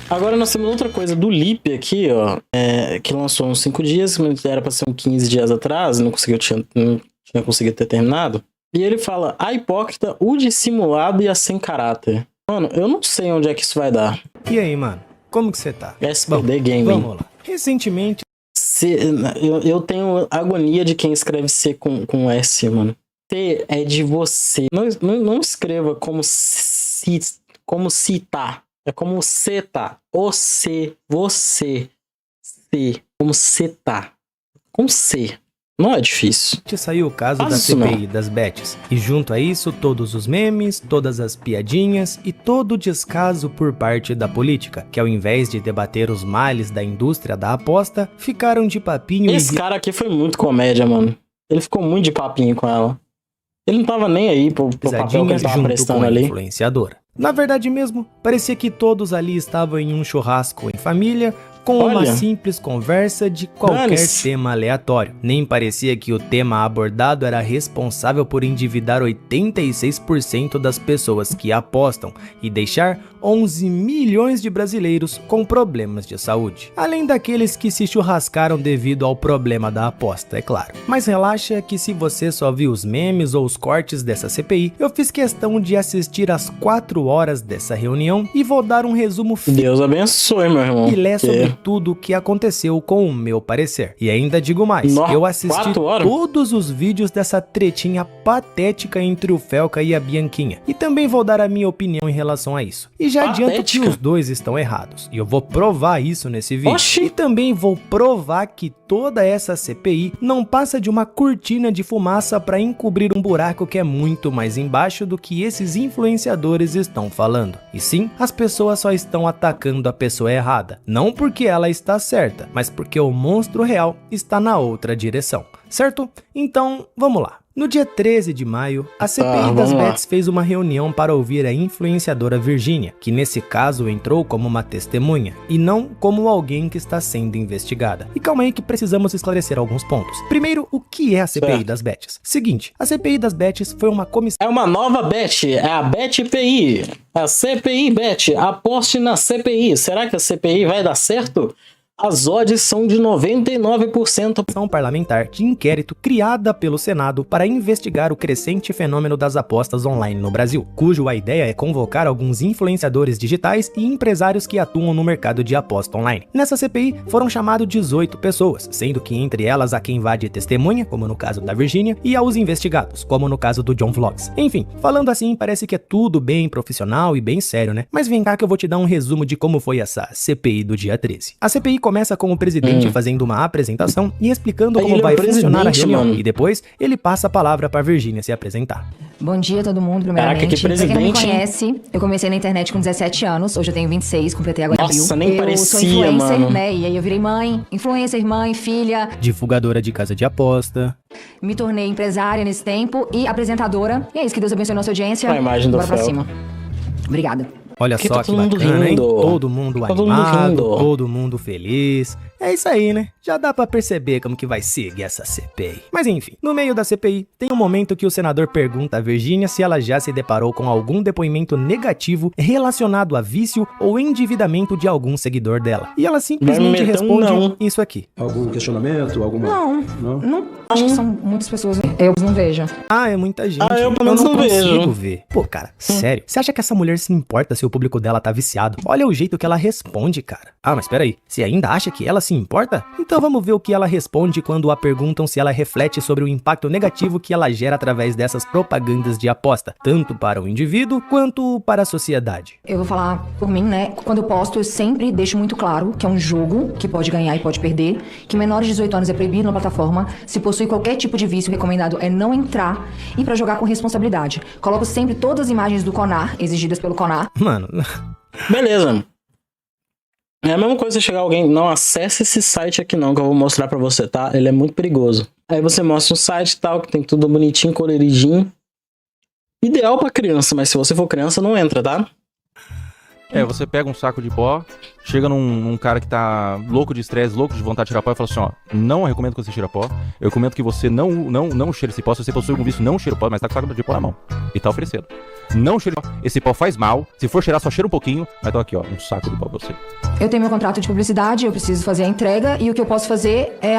Agora nós temos outra coisa do Lipe aqui, ó, que lançou uns 5 dias, mas era pra ser uns 15 dias atrás, não tinha conseguido ter terminado. E ele fala, a hipócrita, o dissimulado e a sem caráter. Mano, eu não sei onde é que isso vai dar. E aí, mano? Como que você tá? SPD Gaming. Vamos lá. Recentemente... Eu tenho agonia de quem escreve C com S, mano. T é de você. Não escreva como se tá. É como você tá. Você. C. Como você tá. Com C. Não é difícil. Saiu o caso da CPI das bets. E junto a isso, todos os memes, todas as piadinhas e todo o descaso por parte da política, que ao invés de debater os males da indústria da aposta, ficaram de papinho. Esse cara aqui foi muito comédia, mano. Ele ficou muito de papinho com ela. Ele não tava nem aí pro papel que ele tava prestando ali. Influenciadora. Na verdade mesmo, parecia que todos ali estavam em um churrasco em família, com uma simples conversa de qualquer tema aleatório. Nem parecia que o tema abordado era responsável por endividar 86% das pessoas que apostam e deixar 11 milhões de brasileiros com problemas de saúde. Além daqueles que se churrascaram devido ao problema da aposta, é claro. Mas relaxa que se você só viu os memes ou os cortes dessa CPI, eu fiz questão de assistir às 4 horas dessa reunião e vou dar um resumo Deus abençoe, meu irmão. E ler sobre tudo o que aconteceu com o meu parecer. E ainda digo mais, eu assisti todos os vídeos dessa tretinha patética entre o Felca e a Bianquinha. E também vou dar a minha opinião em relação a isso. E já adianto que os dois estão errados. E eu vou provar isso nesse vídeo. E também vou provar que toda essa CPI não passa de uma cortina de fumaça para encobrir um buraco que é muito mais embaixo do que esses influenciadores estão falando. E sim, as pessoas só estão atacando a pessoa errada. Não porque ela está certa, mas porque o monstro real está na outra direção. Certo? Então, vamos lá. No dia 13 de maio, a CPI das bets fez uma reunião para ouvir a influenciadora Virgínia, que nesse caso entrou como uma testemunha, e não como alguém que está sendo investigada. E calma aí que precisamos esclarecer alguns pontos. Primeiro, o que é a CPI das bets? Seguinte, a CPI das bets foi uma comissão... É uma nova bet, é a BetPI, a CPI Bet, aposte na CPI. Será que a CPI vai dar certo? As odds são de 99%. Comissão parlamentar de inquérito criada pelo Senado para investigar o crescente fenômeno das apostas online no Brasil, cujo a ideia é convocar alguns influenciadores digitais e empresários que atuam no mercado de aposta online. Nessa CPI foram chamados 18 pessoas, sendo que entre elas há quem vá de testemunha, como no caso da Virgínia, e aos investigados, como no caso do John Vlogs. Enfim, falando assim, parece que é tudo bem profissional e bem sério, né? Mas vem cá que eu vou te dar um resumo de como foi essa CPI do dia 13. A CPI começa com o presidente fazendo uma apresentação e explicando como vai funcionar a reunião. E depois ele passa a palavra para Virgínia se apresentar. Bom dia todo mundo, primeiramente. Pra quem não me conhece, eu comecei na internet com 17 anos, hoje eu tenho 26, completei agora em abril. Nossa, nem parecia, sou influencer, mano. né? E aí eu virei mãe, influencer, mãe, filha. Divulgadora de casa de aposta. Me tornei empresária nesse tempo e apresentadora. E é isso, que Deus abençoe a nossa audiência. A imagem do Bora pra cima. Obrigada. Olha só que bacana, hein? Todo mundo animado, todo mundo feliz. É isso aí, né? Já dá pra perceber como que vai seguir essa CPI. Mas enfim, no meio da CPI, tem um momento que o senador pergunta a Virgínia se ela já se deparou com algum depoimento negativo relacionado a vício ou endividamento de algum seguidor dela. E ela simplesmente responde isso aqui. Algum questionamento? Alguma... Não. Acho que são muitas pessoas. Eu não vejo. Ah, é muita gente. Eu pelo menos não consigo ver. Pô, cara, sério? Você acha que essa mulher se importa se o público dela tá viciado? Olha o jeito que ela responde, cara. Ah, mas peraí. Você ainda acha que ela se importa? Então vamos ver o que ela responde quando a perguntam se ela reflete sobre o impacto negativo que ela gera através dessas propagandas de aposta, tanto para o indivíduo quanto para a sociedade. Eu vou falar por mim, né? Quando eu posto, eu sempre deixo muito claro que é um jogo que pode ganhar e pode perder, que menores de 18 anos é proibido na plataforma, se possui qualquer tipo de vício, recomendado é não entrar e para jogar com responsabilidade. Coloco sempre todas as imagens do CONAR, exigidas pelo CONAR. Mano... Beleza. É a mesma coisa você chegar alguém, não acesse esse site aqui não, que eu vou mostrar pra você, tá? Ele é muito perigoso. Aí você mostra um site e tal, que tem tudo bonitinho, coloridinho. Ideal pra criança, mas se você for criança, não entra, tá? Você pega um saco de pó, chega num cara que tá louco de estresse, louco de vontade de tirar pó e fala assim, ó, não recomendo que você tire pó, eu recomendo que você não cheire esse pó, se você possui algum vício, não cheire o pó, mas tá com o saco de pó na mão e tá oferecendo. Não cheire pó, esse pó faz mal, se for cheirar, só cheira um pouquinho, mas tá aqui, ó, um saco de pó pra você. Eu tenho meu contrato de publicidade, eu preciso fazer a entrega e o que eu posso fazer é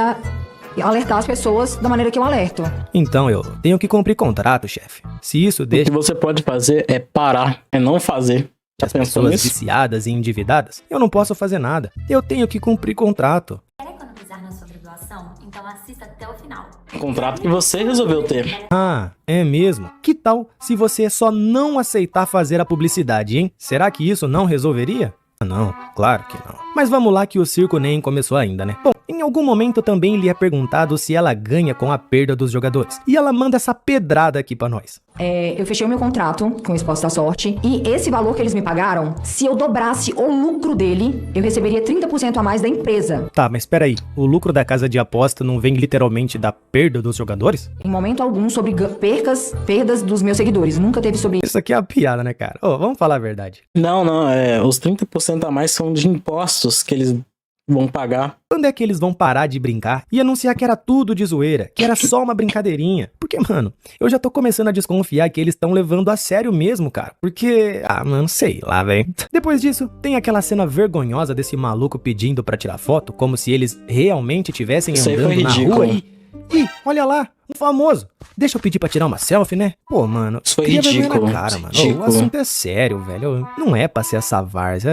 alertar as pessoas da maneira que eu alerto. Então eu tenho que cumprir contrato, chefe. Se isso deixa... O que você pode fazer é parar, é não fazer. As pessoas viciadas e endividadas, eu não posso fazer nada. Eu tenho que cumprir contrato. Quer economizar na sua graduação? Então assista até o final. Contrato que você resolveu ter. Ah, é mesmo? Que tal se você só não aceitar fazer a publicidade, hein? Será que isso não resolveria? Não, claro que não. Mas vamos lá que o circo nem começou ainda, né? Bom, em algum momento também lhe é perguntado se ela ganha com a perda dos jogadores. E ela manda essa pedrada aqui pra nós. Eu fechei o meu contrato com o Esporte da Sorte e esse valor que eles me pagaram, se eu dobrasse o lucro dele, eu receberia 30% a mais da empresa. Tá, mas peraí, o lucro da casa de aposta não vem literalmente da perda dos jogadores? Em momento algum sobre perdas dos meus seguidores, nunca teve sobre isso. Isso aqui é uma piada, né, cara? Vamos falar a verdade. Não, os 30% a mais são de impostos que eles vão pagar. Quando é que eles vão parar de brincar e anunciar que era tudo de zoeira, que era só uma brincadeirinha? Porque, mano, eu já tô começando a desconfiar que eles estão levando a sério mesmo, cara. Porque, mano, sei lá, velho. Depois disso, tem aquela cena vergonhosa desse maluco pedindo pra tirar foto, como se eles realmente estivessem andando na rua e olha lá, um famoso. Deixa eu pedir pra tirar uma selfie, né? Pô, mano, isso foi ridículo. Cara, mano. O assunto é sério, velho. Não é pra ser essa várzea.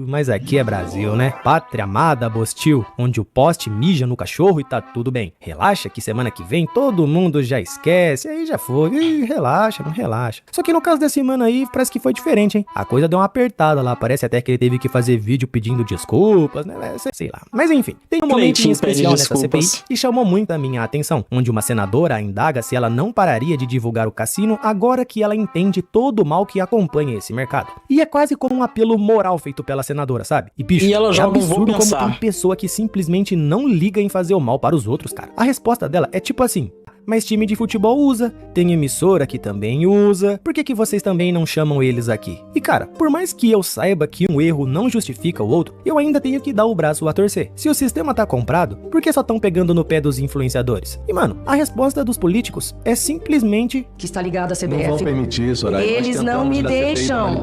Mas aqui é Brasil, né? Pátria amada, Bostil, onde o poste mija no cachorro e tá tudo bem. Relaxa que semana que vem todo mundo já esquece. Aí já foi. Relaxa, não relaxa. Só que no caso desse mano aí, parece que foi diferente, hein? A coisa deu uma apertada lá. Parece até que ele teve que fazer vídeo pedindo desculpas, né? Sei lá. Mas enfim, tem um momento especial nessa CPI que chamou muito a minha atenção, onde uma senadora indaga se ela não pararia de divulgar o cassino agora que ela entende todo o mal que acompanha esse mercado. E é quase como um apelo moral feito pela senadora, sabe? E bicho, e ela é joga absurdo como tem pessoa que simplesmente não liga em fazer o mal para os outros, cara. A resposta dela é tipo assim: mas time de futebol usa, tem emissora que também usa, por que vocês também não chamam eles aqui? E cara, por mais que eu saiba que um erro não justifica o outro, eu ainda tenho que dar o braço a torcer. Se o sistema tá comprado, por que só estão pegando no pé dos influenciadores? E mano, a resposta dos políticos é simplesmente que está ligado à CBF. Não vão permitir, Soraya. Eles não me deixam.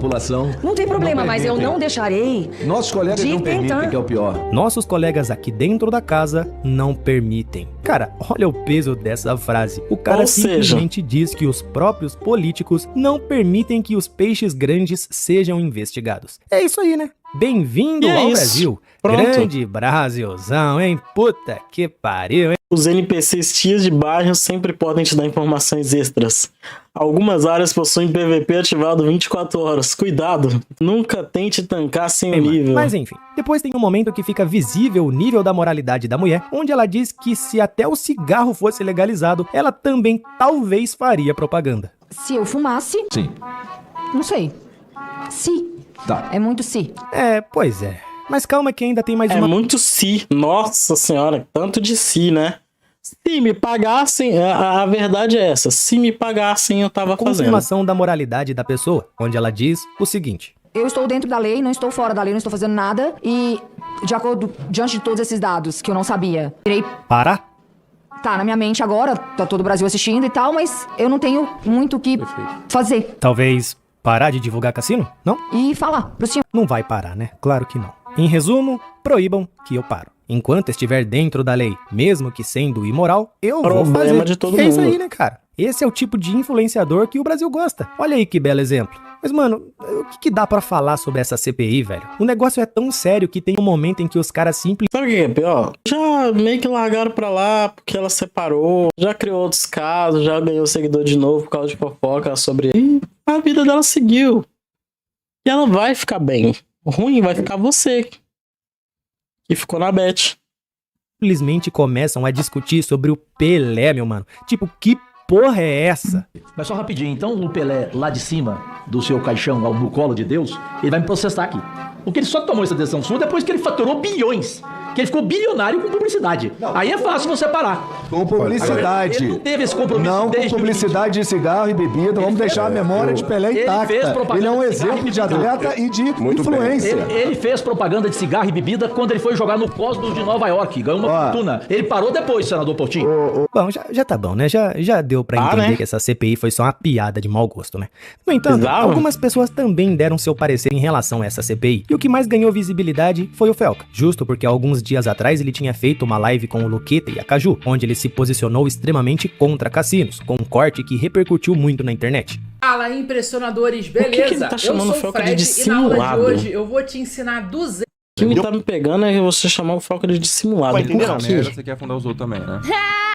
Não tem problema, mas eu não deixarei. Nossos colegas não permitem, que é o pior. Nossos colegas aqui dentro da casa não permitem. Cara, olha o peso dessa frase. O cara simplesmente diz que os próprios políticos não permitem que os peixes grandes sejam investigados. É isso aí, né? Bem-vindo ao Brasil. Pronto. Grande Brasilzão, hein? Puta que pariu, hein? Os NPCs tias de bairro sempre podem te dar informações extras. Algumas áreas possuem PVP ativado 24 horas. Cuidado, nunca tente tancar sem o nível. Mas enfim, depois tem um momento que fica visível o nível da moralidade da mulher, onde ela diz que se até o cigarro fosse legalizado, ela também talvez faria propaganda. Se eu fumasse... Sim. Não sei. Se. Tá. É muito se. Pois é. Mas calma que ainda tem mais uma... É muito se. Nossa senhora, tanto de si, né? Se me pagassem, a verdade é essa. Se me pagassem, eu tava fazendo. Confirmação da moralidade da pessoa, onde ela diz o seguinte: eu estou dentro da lei, não estou fora da lei, não estou fazendo nada. E, diante de todos esses dados que eu não sabia, irei parar? Tá na minha mente agora, tá todo o Brasil assistindo e tal, mas eu não tenho muito o que fazer. Talvez parar de divulgar cassino? Não? E falar pro senhor. Não vai parar, né? Claro que não. Em resumo, proíbam que eu paro. Enquanto estiver dentro da lei, mesmo que sendo imoral, eu vou fazer. De todo mundo. É isso aí, né, cara? Esse é o tipo de influenciador que o Brasil gosta. Olha aí que belo exemplo. Mas, mano, o que dá pra falar sobre essa CPI, velho? O negócio é tão sério que tem um momento em que os caras simplesmente... Sabe o que é pior? Já meio que largaram pra lá porque ela separou, já criou outros casos, já ganhou seguidor de novo por causa de fofoca sobre... E a vida dela seguiu. E ela vai ficar bem. O ruim vai ficar você, que ficou na bet. Simplesmente começam a discutir sobre o Pelé, meu mano. Tipo, que porra é essa? Mas só rapidinho, então o Pelé lá de cima do seu caixão, no colo de Deus, ele vai me processar aqui. Porque ele só tomou essa decisão sua depois que ele faturou bilhões. Que ele ficou bilionário com publicidade. Não, aí é fácil você parar. Com publicidade. Ele não teve esse compromisso. Não com publicidade de cigarro e bebida. Vamos deixar a memória de Pelé intacta. Ele é um exemplo de atleta e de influência. Ele fez propaganda de cigarro e bebida quando ele foi jogar no Cosmos de Nova York. Ganhou uma fortuna. Ele parou depois, senador Portinho. Bom, já tá bom, né? Já deu pra entender, né, que essa CPI foi só uma piada de mau gosto, né? No entanto, algumas pessoas também deram seu parecer em relação a essa CPI. E o que mais ganhou visibilidade foi o Felca. Justo porque alguns dias atrás ele tinha feito uma live com o Luqueta e a Caju, onde ele se posicionou extremamente contra cassinos, com um corte que repercutiu muito na internet. Fala, impressionadores, beleza? Por que ele tá chamando o Felca de dissimulado? E na aula de hoje eu vou te ensinar 200... O que me tá me pegando é você chamar o Felca de dissimulado. Por quê? Você quer afundar os outros também, né?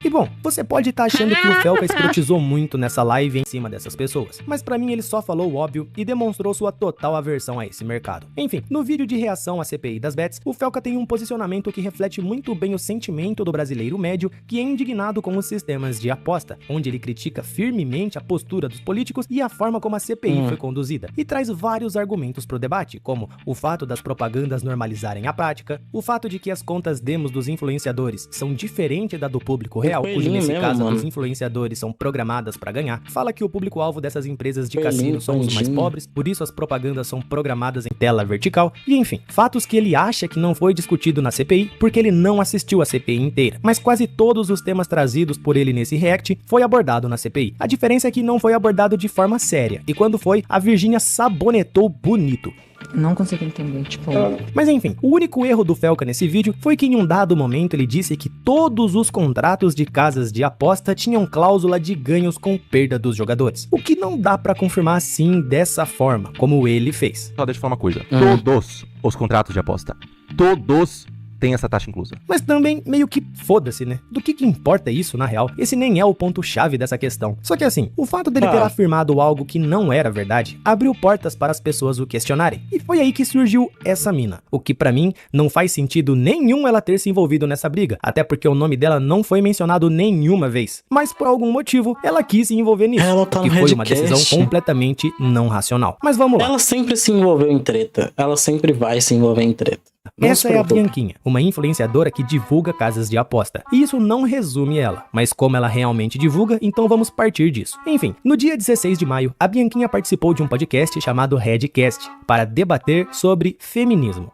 E bom, você pode estar achando que o Felca escrotizou muito nessa live em cima dessas pessoas, mas pra mim ele só falou o óbvio e demonstrou sua total aversão a esse mercado. Enfim, no vídeo de reação à CPI das bets, o Felca tem um posicionamento que reflete muito bem o sentimento do brasileiro médio que é indignado com os sistemas de aposta, onde ele critica firmemente a postura dos políticos e a forma como a CPI foi conduzida, e traz vários argumentos pro debate, como o fato das propagandas normalizarem a prática, o fato de que as contas demos dos influenciadores são diferentes da do público real, cujo nesse caso os influenciadores são programadas para ganhar, fala que o público-alvo dessas empresas de cassino são os mais pobres, por isso as propagandas são programadas em tela vertical, e enfim, fatos que ele acha que não foi discutido na CPI porque ele não assistiu a CPI inteira, mas quase todos os temas trazidos por ele nesse react foi abordado na CPI. A diferença é que não foi abordado de forma séria, e quando foi, a Virgínia sabonetou bonito. Não consigo entender, tipo... Mas enfim, o único erro do Felca nesse vídeo foi que em um dado momento ele disse que todos os contratos de casas de aposta tinham cláusula de ganhos com perda dos jogadores. O que não dá pra confirmar assim, dessa forma, como ele fez. Só deixa eu falar uma coisa. Todos os contratos de aposta, todos tem essa taxa inclusa. Mas também meio que foda-se, né? Do que importa isso, na real? Esse nem é o ponto-chave dessa questão. Só que assim, o fato dele ter afirmado algo que não era verdade, abriu portas para as pessoas o questionarem. E foi aí que surgiu essa mina. O que pra mim, não faz sentido nenhum ela ter se envolvido nessa briga, até porque o nome dela não foi mencionado nenhuma vez. Mas por algum motivo, ela quis se envolver nisso. Ela tá no que foi uma decisão completamente não racional. Mas vamos lá. Ela sempre se envolveu em treta. Ela sempre vai se envolver em treta. Essa é a Bianquinha, uma influenciadora que divulga casas de aposta. E isso não resume ela, mas como ela realmente divulga, então vamos partir disso. Enfim, no dia 16 de maio, a Bianquinha participou de um podcast chamado Redcast, para debater sobre feminismo.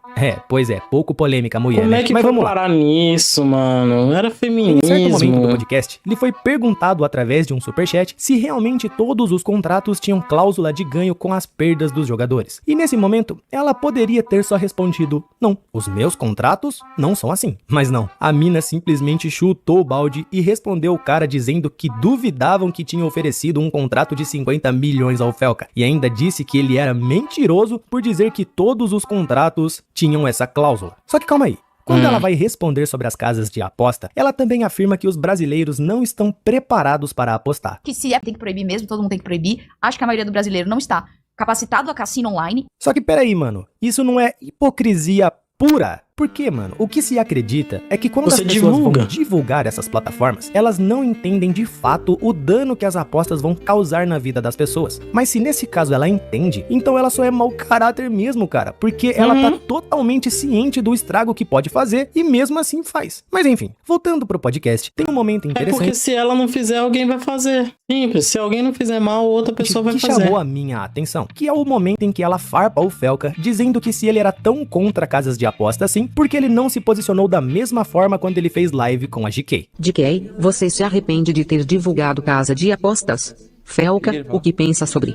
Pois é, pouco polêmica a mulher, Como é que mas foi vamos lá. parar nisso, mano? Era feminismo. Em certo momento do podcast, lhe foi perguntado através de um superchat se realmente todos os contratos tinham cláusula de ganho com as perdas dos jogadores. E nesse momento, ela poderia ter só respondido, não, os meus contratos não são assim. Mas não, a mina simplesmente chutou o balde e respondeu o cara dizendo que duvidavam que tinha oferecido um contrato de 50 milhões ao Felca. E ainda disse que ele era mentiroso por dizer que todos os contratos tinham essa cláusula. Só que calma aí. Quando ela vai responder sobre as casas de aposta, ela também afirma que os brasileiros não estão preparados para apostar. Que se tem que proibir mesmo, todo mundo tem que proibir. Acho que a maioria do brasileiro não está capacitado a cassino online. Só que peraí, mano. Isso não é hipocrisia pura? Por quê, mano? O que se acredita é que quando as pessoas vão divulgar essas plataformas, elas não entendem de fato o dano que as apostas vão causar na vida das pessoas. Mas se nesse caso ela entende, então ela só é mau caráter mesmo, cara. Porque ela tá totalmente ciente do estrago que pode fazer e mesmo assim faz. Mas enfim, voltando pro podcast, tem um momento interessante. É porque se ela não fizer, alguém vai fazer. Simples. Se alguém não fizer mal, outra pessoa vai fazer. Que chamou a minha atenção, que é o momento em que ela farpa o Felca, dizendo que se ele era tão contra casas de aposta assim, porque ele não se posicionou da mesma forma quando ele fez live com a GK. GK, você se arrepende de ter divulgado casa de apostas? Felca, o que pensa sobre?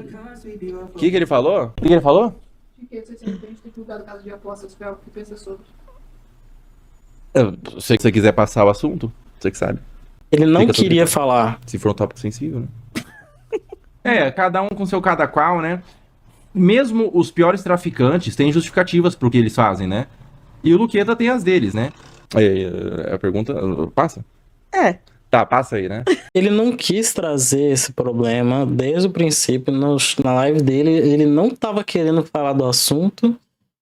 O que ele falou? O que ele falou? GK, você se arrepende de ter divulgado casa de apostas, Felca, o que pensa sobre? Se você quiser passar o assunto, você que sabe. Ele não queria falar. Se for um tópico sensível, né? Cada um com seu cada qual, né? Mesmo os piores traficantes têm justificativas pro que eles fazem, né? E o Luqueta tem as deles, né? A pergunta... Passa? Tá, passa aí, né? Ele não quis trazer esse problema desde o princípio. Na live dele, ele não tava querendo falar do assunto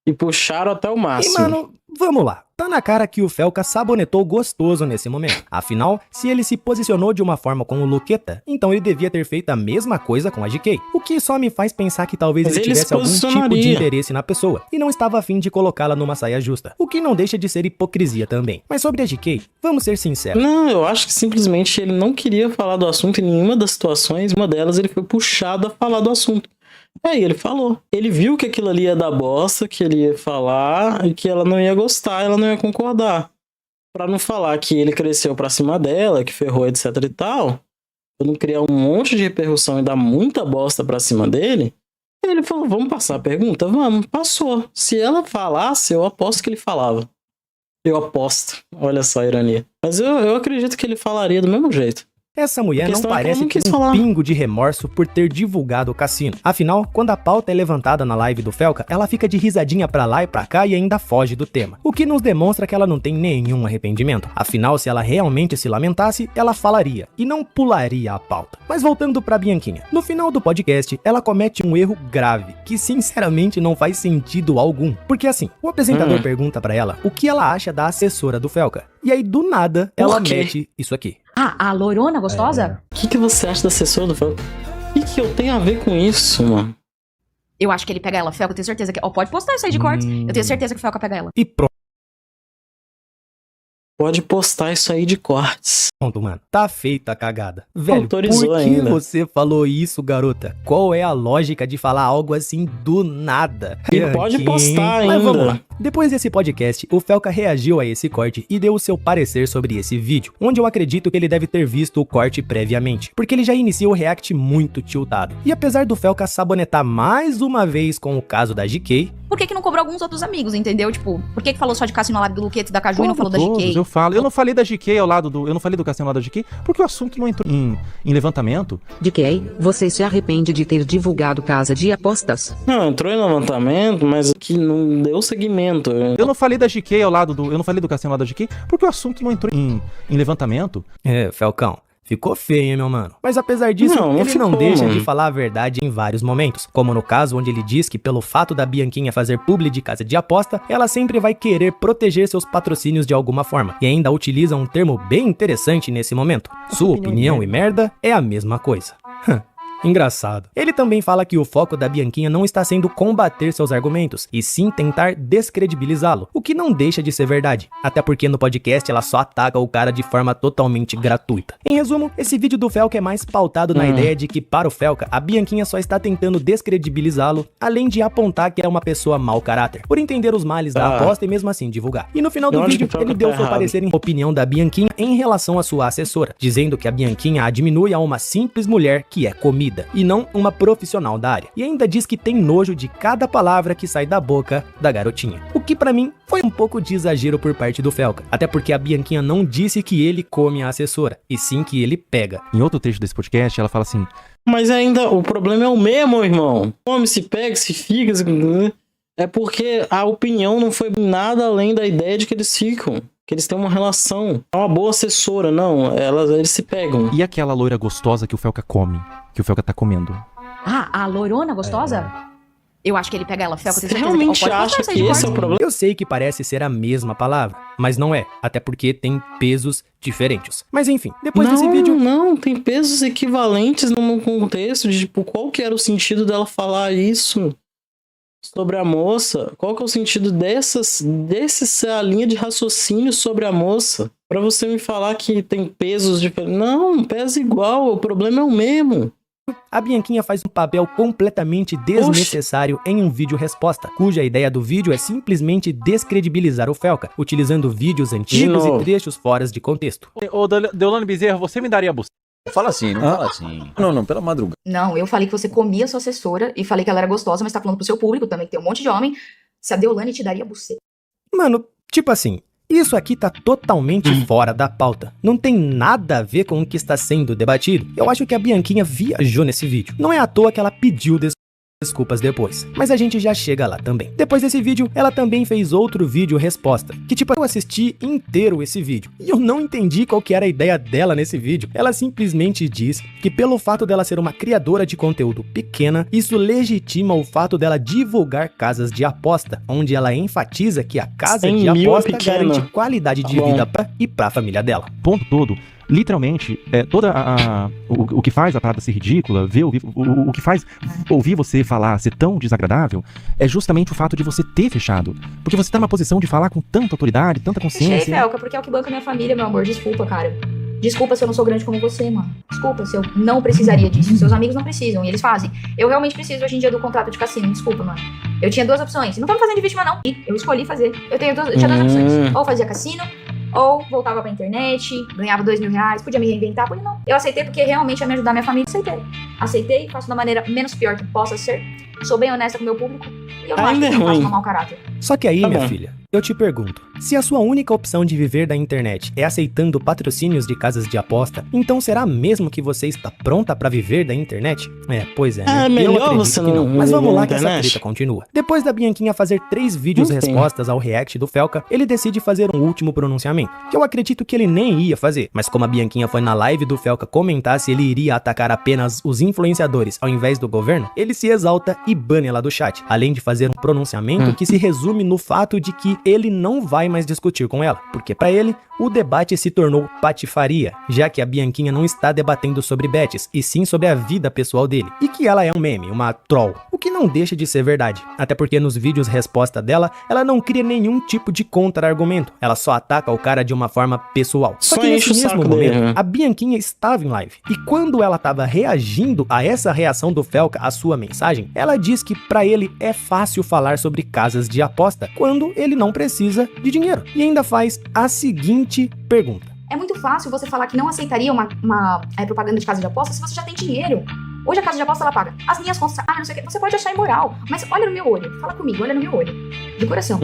e puxaram até o máximo. E, mano, Vamos lá. Tá na cara que o Felca sabonetou gostoso nesse momento. Afinal, se ele se posicionou de uma forma com o Luqueta, então ele devia ter feito a mesma coisa com a GK. O que só me faz pensar que talvez ele tivesse algum tipo de interesse na pessoa e não estava a fim de colocá-la numa saia justa. O que não deixa de ser hipocrisia também. Mas sobre a GK, vamos ser sinceros. Não, eu acho que simplesmente ele não queria falar do assunto em nenhuma das situações. Uma delas ele foi puxado a falar do assunto. Aí ele falou. Ele viu que aquilo ali ia dar bosta, que ele ia falar e que ela não ia gostar, ela não ia concordar. Pra não falar que ele cresceu pra cima dela, que ferrou, etc e tal, pra não criar um monte de repercussão e dar muita bosta pra cima dele, ele falou, vamos passar a pergunta? Vamos, passou. Se ela falasse, eu aposto que ele falava. Eu aposto. Olha só a ironia. Mas eu acredito que ele falaria do mesmo jeito. Essa mulher não parece ter um pingo de remorso por ter divulgado o cassino. Afinal, quando a pauta é levantada na live do Felca, ela fica de risadinha pra lá e pra cá e ainda foge do tema. O que nos demonstra que ela não tem nenhum arrependimento. Afinal, se ela realmente se lamentasse, ela falaria e não pularia a pauta. Mas voltando pra Bianquinha. No final do podcast, ela comete um erro grave, que sinceramente não faz sentido algum. Porque assim, o apresentador pergunta pra ela o que ela acha da assessora do Felca. E aí, do nada, ela mete isso aqui. Ah, a loirona gostosa? O que você acha da assessora do Felca? O que eu tenho a ver com isso, mano? Eu acho que ele pega ela. Felca, eu tenho certeza que... Ó, pode postar isso aí de cortes. Eu tenho certeza que o Felca pega ela. E pronto. Pode postar isso aí de cortes. Pronto, mano. Tá feita a cagada. Velho, autorizou por que ainda. Você falou isso, garota? Qual é a lógica de falar algo assim do nada? E pode postar ainda. Mas vamos lá. Depois desse podcast, o Felca reagiu a esse corte e deu o seu parecer sobre esse vídeo, onde eu acredito que ele deve ter visto o corte previamente, porque ele já inicia o react muito tiltado. E apesar do Felca sabonetar mais uma vez com o caso da GK... Por que não cobrou alguns outros amigos, entendeu? Tipo, por que falou só de cassino na live do Luqueta e da Caju e não falou da GK? Eu não falei da GK ao lado do... Eu não falei do cassino ao lado da GK, porque o assunto não entrou em levantamento. GK, você se arrepende de ter divulgado casa de apostas? Não, entrou em levantamento, mas que não deu segmento. Eu não falei da GK ao lado do... Eu não falei do cassino ao lado da GK, porque o assunto não entrou em levantamento. É, Felcão. Ficou feio, hein, meu mano? Mas apesar disso, ele não deixa de falar a verdade em vários momentos. Como no caso onde ele diz que pelo fato da Bianquinha fazer publi de casa de aposta, ela sempre vai querer proteger seus patrocínios de alguma forma. E ainda utiliza um termo bem interessante nesse momento. Sua opinião e merda é a mesma coisa. Engraçado. Ele também fala que o foco da Bianquinha não está sendo combater seus argumentos, e sim tentar descredibilizá-lo, o que não deixa de ser verdade, até porque no podcast ela só ataca o cara de forma totalmente gratuita. Em resumo, esse vídeo do Felca é mais pautado na ideia de que para o Felca, a Bianquinha só está tentando descredibilizá-lo, além de apontar que é uma pessoa mau caráter, por entender os males da aposta e mesmo assim divulgar. E no final do vídeo, ele deu seu parecer em opinião da Bianquinha em relação à sua assessora, dizendo que a Bianquinha a diminui a uma simples mulher que é comida, e não uma profissional da área. E ainda diz que tem nojo de cada palavra que sai da boca da garotinha. O que pra mim foi um pouco de exagero por parte do Felca, até porque a Bianquinha não disse que ele come a assessora, e sim que ele pega. Em outro trecho desse podcast, ela fala assim... Mas ainda, o problema é o mesmo, irmão. Come, se pega, se fica... É porque a opinião não foi nada além da ideia de que eles ficam. Que eles têm uma relação. É uma boa assessora, não. Eles se pegam. E aquela loira gostosa que o Felca come? Que o Felca tá comendo? Ah, a loirona gostosa? Eu acho que ele pega ela. Felca, você realmente acha que esse é o problema? Eu sei que parece ser a mesma palavra, mas não é. Até porque tem pesos diferentes. Mas enfim, depois desse vídeo... Não, tem pesos equivalentes no contexto de, tipo, qual que era o sentido dela falar isso sobre a moça? Qual que é o sentido dessa linha de raciocínio sobre a moça? Pra você me falar que tem pesos diferentes. Não, pesa igual, o problema é o mesmo. A Bianquinha faz um papel completamente desnecessário em um vídeo resposta, cuja ideia do vídeo é simplesmente descredibilizar o Felca, utilizando vídeos antigos e trechos fora de contexto. Ô, Deolane Bezerra, você me daria buceta? Fala assim, não fala assim. Não, pela madrugada. Não, eu falei que você comia sua assessora e falei que ela era gostosa, mas tá falando pro seu público também, que tem um monte de homem. Se a Deolane te daria buceta. Mano, tipo assim, isso aqui tá totalmente fora da pauta. Não tem nada a ver com o que está sendo debatido. Eu acho que a Bianquinha viajou nesse vídeo. Não é à toa que ela pediu desculpas depois. Mas a gente já chega lá também. Depois desse vídeo, ela também fez outro vídeo resposta, que tipo, eu assisti inteiro esse vídeo, e eu não entendi qual que era a ideia dela nesse vídeo. Ela simplesmente diz que pelo fato dela ser uma criadora de conteúdo pequena, isso legitima o fato dela divulgar casas de aposta, onde ela enfatiza que a casa de aposta garante qualidade de vida pra família dela. Ponto todo. Literalmente, o que faz a parada ser ridícula, o que faz ouvir você falar ser tão desagradável, é justamente o fato de você ter fechado. Porque você tá numa posição de falar com tanta autoridade, tanta consciência. Fechei, Felca, porque é o que banca minha família, meu amor. Desculpa, cara. Desculpa se eu não sou grande como você, mano. Desculpa se eu não precisaria disso. Seus amigos não precisam e eles fazem. Eu realmente preciso hoje em dia do contrato de cassino. Desculpa, mano. Eu tinha duas opções. Não tô me fazendo de vítima, não. Eu escolhi fazer. Eu tinha duas opções. Ou fazia cassino, ou voltava pra internet, ganhava R$2.000, podia me reinventar, podia não. Eu aceitei porque realmente ia me ajudar minha família. Aceitei, faço da maneira menos pior que possa ser. Sou bem honesta com o meu público e eu não acho que eu faço um mau caráter. Só que aí, minha filha, eu te pergunto, se a sua única opção de viver da internet é aceitando patrocínios de casas de aposta, então será mesmo que você está pronta pra viver da internet? Pois é, né? Melhor você não. Mas vamos lá que essa treta continua. Depois da Bianquinha fazer 3 vídeos respostas ao react do Felca, ele decide fazer um último pronunciamento, que eu acredito que ele nem ia fazer, mas como a Bianquinha foi na live do Felca comentar se ele iria atacar apenas os influenciadores ao invés do governo, ele se exalta e bane ela do chat, além de fazer um pronunciamento que se resume no fato de que ele não vai mais discutir com ela, porque pra ele, o debate se tornou patifaria, já que a Bianquinha não está debatendo sobre bets, e sim sobre a vida pessoal dele, e que ela é um meme, uma troll, o que não deixa de ser verdade, até porque nos vídeos resposta dela, ela não cria nenhum tipo de contra-argumento, ela só ataca o cara de uma forma pessoal. Só que nesse mesmo momento, a Bianquinha estava em live, e quando ela estava reagindo a essa reação do Felca à sua mensagem, ela diz que pra ele é fácil falar sobre casas de aposta, quando ele não precisa de dinheiro, e ainda faz a seguinte pergunta. É muito fácil você falar que não aceitaria uma propaganda de casa de aposta se você já tem dinheiro. Hoje a casa de aposta ela paga as minhas contas, não sei o que, você pode achar imoral, mas olha no meu olho, fala comigo, olha no meu olho, de coração.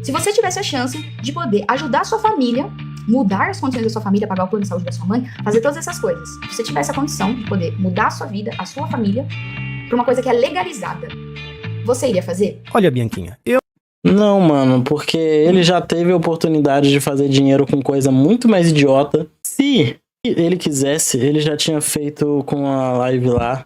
Se você tivesse a chance de poder ajudar a sua família, mudar as condições da sua família, pagar o plano de saúde da sua mãe, fazer todas essas coisas, se você tivesse a condição de poder mudar a sua vida, a sua família, pra uma coisa que é legalizada, você iria fazer? Olha, Bianquinha, Não, mano, porque ele já teve a oportunidade de fazer dinheiro com coisa muito mais idiota. Se ele quisesse, ele já tinha feito com a live lá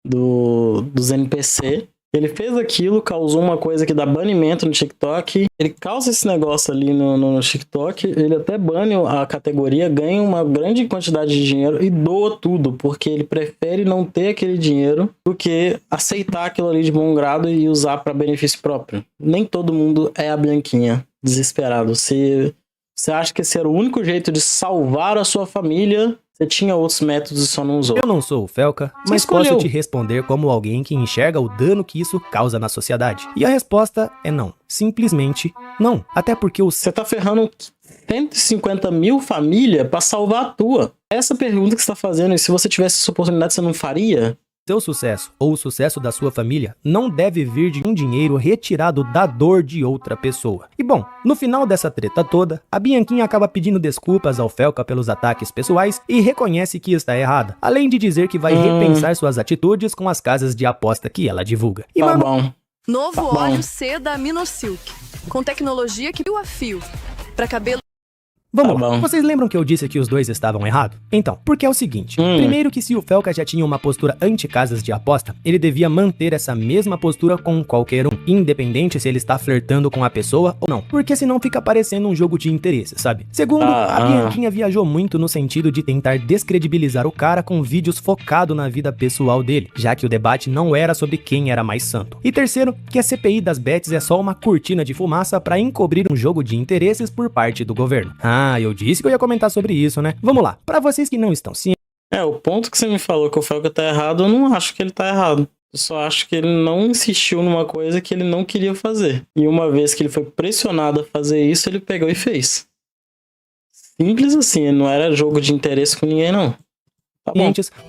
dos NPC. Ele fez aquilo, causou uma coisa que dá banimento no TikTok. Ele causa esse negócio ali no TikTok. Ele até bane a categoria, ganha uma grande quantidade de dinheiro e doa tudo, porque ele prefere não ter aquele dinheiro do que aceitar aquilo ali de bom grado e usar para benefício próprio. Nem todo mundo é a Bianquinha, desesperado. Se você acha que esse era o único jeito de salvar a sua família, você tinha outros métodos e só não usou. Eu não sou o Felca, mas posso te responder como alguém que enxerga o dano que isso causa na sociedade. E a resposta é não. Simplesmente não. Até porque você tá ferrando 150 mil famílias pra salvar a tua. Essa pergunta que você tá fazendo, e se você tivesse essa oportunidade, você não faria? Seu sucesso ou o sucesso da sua família não deve vir de um dinheiro retirado da dor de outra pessoa. E bom, no final dessa treta toda, a Bianquinha acaba pedindo desculpas ao Felca pelos ataques pessoais e reconhece que está errada, além de dizer que vai repensar suas atitudes com as casas de aposta que ela divulga. E bom. Novo óleo C da Minosilk, com tecnologia que fio a fio, para cabelo. Vamos lá, vocês lembram que eu disse que os dois estavam errados? Então, porque é o seguinte, primeiro que se o Felca já tinha uma postura anti-casas de aposta, ele devia manter essa mesma postura com qualquer um, independente se ele está flertando com a pessoa ou não, porque senão fica parecendo um jogo de interesse, sabe? Segundo, a Bianquinha viajou muito no sentido de tentar descredibilizar o cara com vídeos focados na vida pessoal dele, já que o debate não era sobre quem era mais santo. E terceiro, que a CPI das bets é só uma cortina de fumaça para encobrir um jogo de interesses por parte do governo. Eu disse que eu ia comentar sobre isso, né? Vamos lá, pra vocês que não estão cientes... O ponto que você me falou que o Felca tá errado, eu não acho que ele tá errado. Eu só acho que ele não insistiu numa coisa que ele não queria fazer. E uma vez que ele foi pressionado a fazer isso, ele pegou e fez. Simples assim, não era jogo de interesse com ninguém, não.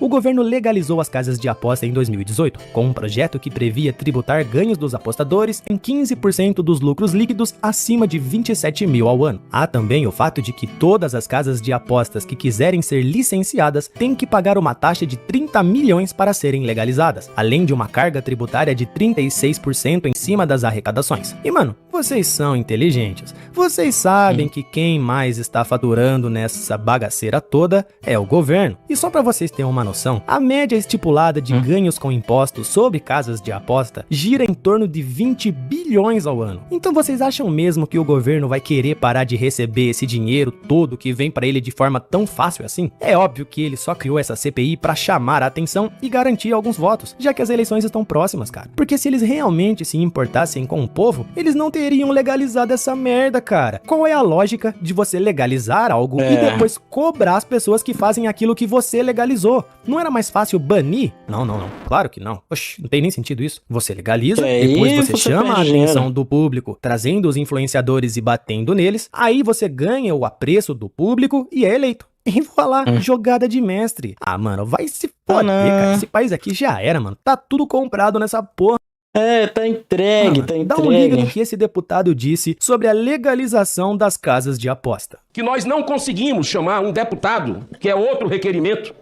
O governo legalizou as casas de aposta em 2018, com um projeto que previa tributar ganhos dos apostadores em 15% dos lucros líquidos acima de 27 mil ao ano. Há também o fato de que todas as casas de apostas que quiserem ser licenciadas têm que pagar uma taxa de 30 milhões para serem legalizadas, além de uma carga tributária de 36% em cima das arrecadações. E mano, vocês são inteligentes. Vocês sabem que quem mais está faturando nessa bagaceira toda é o governo. E só para vocês terem uma noção, a média estipulada de ganhos com impostos sobre casas de aposta gira em torno de 20 bilhões ao ano. Então vocês acham mesmo que o governo vai querer parar de receber esse dinheiro todo que vem para ele de forma tão fácil assim? É óbvio que ele só criou essa CPI para chamar a atenção e garantir alguns votos, já que as eleições estão próximas, cara. Porque se eles realmente se importassem com o povo, eles não teriam legalizado essa merda, cara. Qual é a lógica de você legalizar algo e depois cobrar as pessoas que fazem aquilo que você legalizou? Não era mais fácil banir? Não. Claro que não. Oxi, não tem nem sentido isso. Você legaliza, depois você chama a atenção do público, trazendo os influenciadores e batendo neles. Aí você ganha o apreço do público e é eleito. E voilà, jogada de mestre. Ah, mano, vai se foder, cara. Esse país aqui já era, mano. Tá tudo comprado nessa porra. Tá entregue, tá entregue. Dá um liga no que esse deputado disse sobre a legalização das casas de aposta. Que nós não conseguimos chamar um deputado, que é outro requerimento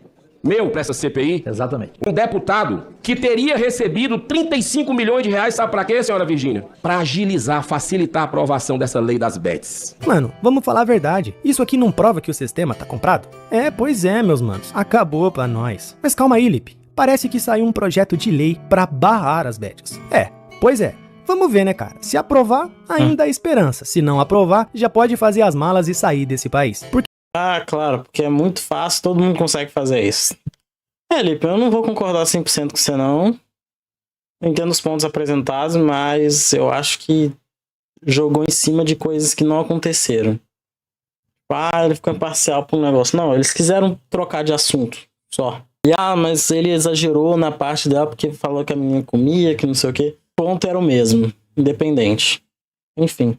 meu para essa CPI. Exatamente. Um deputado que teria recebido 35 milhões de reais, sabe para quê, senhora Virgínia? Para agilizar, facilitar a aprovação dessa lei das bets. Mano, vamos falar a verdade. Isso aqui não prova que o sistema tá comprado? Pois é, meus manos. Acabou pra nós. Mas calma aí, Lipe. Parece que saiu um projeto de lei pra barrar as bets. Pois é. Vamos ver, né, cara? Se aprovar, ainda há esperança. Se não aprovar, já pode fazer as malas e sair desse país. Claro, porque é muito fácil, todo mundo consegue fazer isso. Lipe, eu não vou concordar 100% com você, não. Eu entendo os pontos apresentados, mas eu acho que jogou em cima de coisas que não aconteceram. Ele ficou imparcial para um negócio. Não, eles quiseram trocar de assunto, só. Mas ele exagerou na parte dela porque falou que a menina comia, que não sei o quê. O ponto era o mesmo, independente. Enfim.